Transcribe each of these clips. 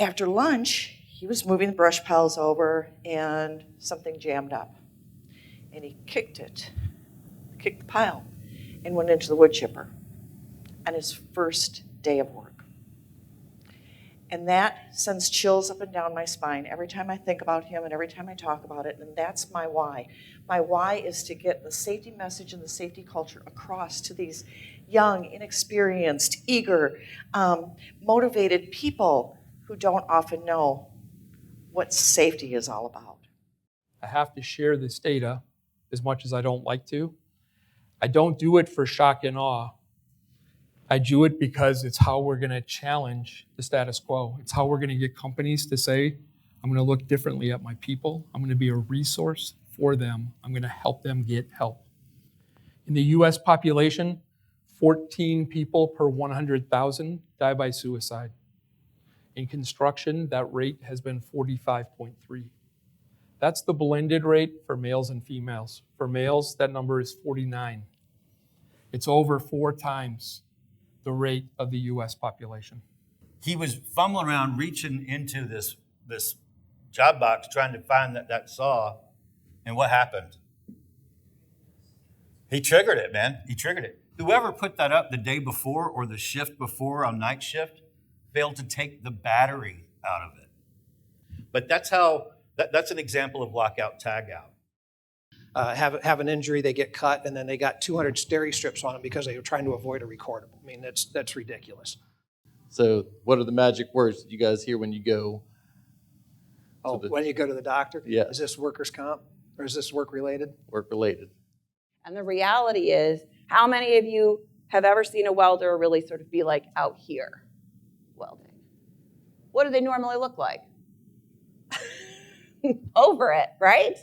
After lunch, he was moving the brush piles over and something jammed up. And he kicked the pile, and went into the wood chipper on his first day of work. And that sends chills up and down my spine every time I think about him and every time I talk about it, and that's my why. My why is to get the safety message and the safety culture across to these young, inexperienced, eager, motivated people who don't often know what safety is all about. I have to share this data as much as I don't like to. I don't do it for shock and awe. I do it because it's how we're going to challenge the status quo. It's how we're going to get companies to say, I'm going to look differently at my people. I'm going to be a resource for them. I'm going to help them get help. In the US population, 14 people per 100,000 die by suicide. In construction, that rate has been 45.3. That's the blended rate for males and females. For males, that number is 49. It's over 4 times the rate of the US population. He was fumbling around, reaching into this job box, trying to find that saw, and what happened? He triggered it, man. He triggered it. Whoever put that up the day before or the shift before on night shift failed to take the battery out of it. But that's an example of lockout, tagout. Have an injury, they get cut, and then they got 200 steri strips on them because they were trying to avoid a recordable. I mean, that's ridiculous. So what are the magic words that you guys hear when you go? When you go to the doctor? Yeah. Is this workers' comp or is this work-related? Work-related. And the reality is, how many of you have ever seen a welder really sort of be like out here welding? What do they normally look like? Over it, right?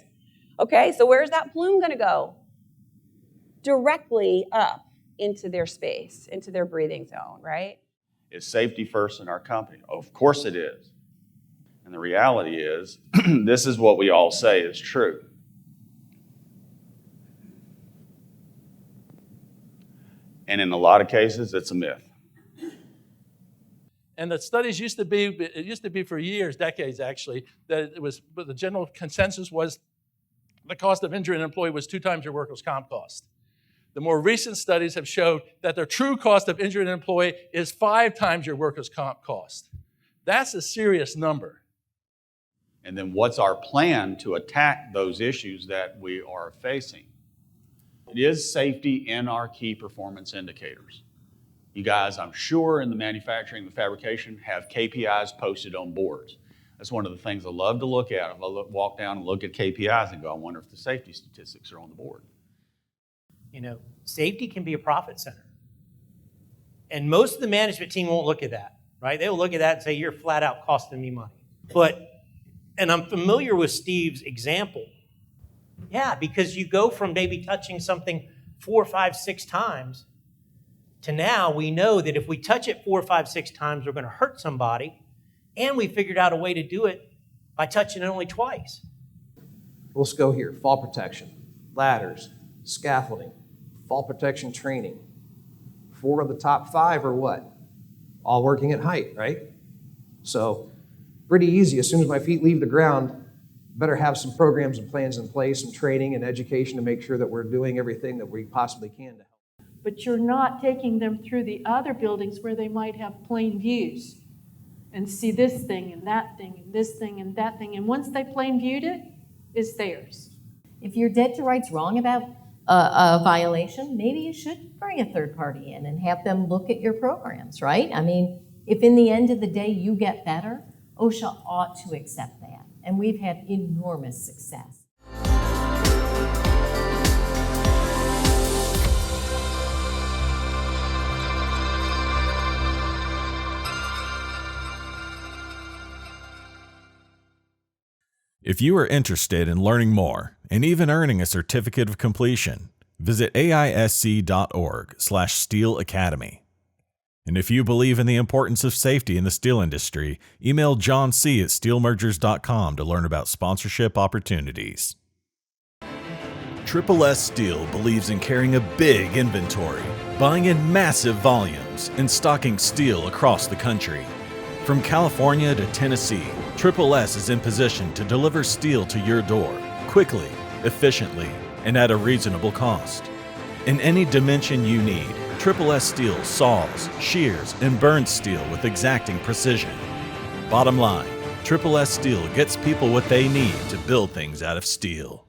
Okay, so where's that plume going to go? Directly up into their space, into their breathing zone, right? Is safety first in our company? Of course it is. And the reality is, this is what we all say is true. And in a lot of cases, it's a myth. And the studies used to be for years, decades actually, that but the general consensus was the cost of injuring an employee was 2 times your workers' comp cost. The more recent studies have showed that the true cost of injuring an employee is 5 times your workers' comp cost. That's a serious number. And then what's our plan to attack those issues that we are facing? It is safety in our key performance indicators. You guys, I'm sure in the manufacturing and the fabrication have KPIs posted on boards. That's one of the things I love to look at. I walk down and look at KPIs and go, I wonder if the safety statistics are on the board. You know, safety can be a profit center. And most of the management team won't look at that, right? They'll look at that and say, you're flat out costing me money. And I'm familiar with Steve's example. Yeah, because you go from maybe touching something 4, 5, 6 times to now we know that if we touch it 4, 5, 6 times, we're going to hurt somebody. And we figured out a way to do it by touching it only twice. Let's go here. Fall protection, ladders, scaffolding, fall protection training. 4 of the top 5 are what? All working at height, right? So pretty easy. As soon as my feet leave the ground, better have some programs and plans in place and training and education to make sure that we're doing everything that we possibly can to help. But you're not taking them through the other buildings where they might have plain views and see this thing and that thing and this thing and that thing. And once they plain viewed it, it's theirs. If you're dead to rights wrong about a violation, maybe you should bring a third party in and have them look at your programs, right? I mean, if in the end of the day you get better, OSHA ought to accept that. And we've had enormous success. If you are interested in learning more and even earning a certificate of completion, visit AISC.org/Steel Academy. And if you believe in the importance of safety in the steel industry, email John C. at steelmergers.com to learn about sponsorship opportunities. Triple S Steel believes in carrying a big inventory, buying in massive volumes, and stocking steel across the country. From California to Tennessee, Triple S is in position to deliver steel to your door quickly, efficiently, and at a reasonable cost. In any dimension you need, Triple S Steel saws, shears, and burns steel with exacting precision. Bottom line, Triple S Steel gets people what they need to build things out of steel.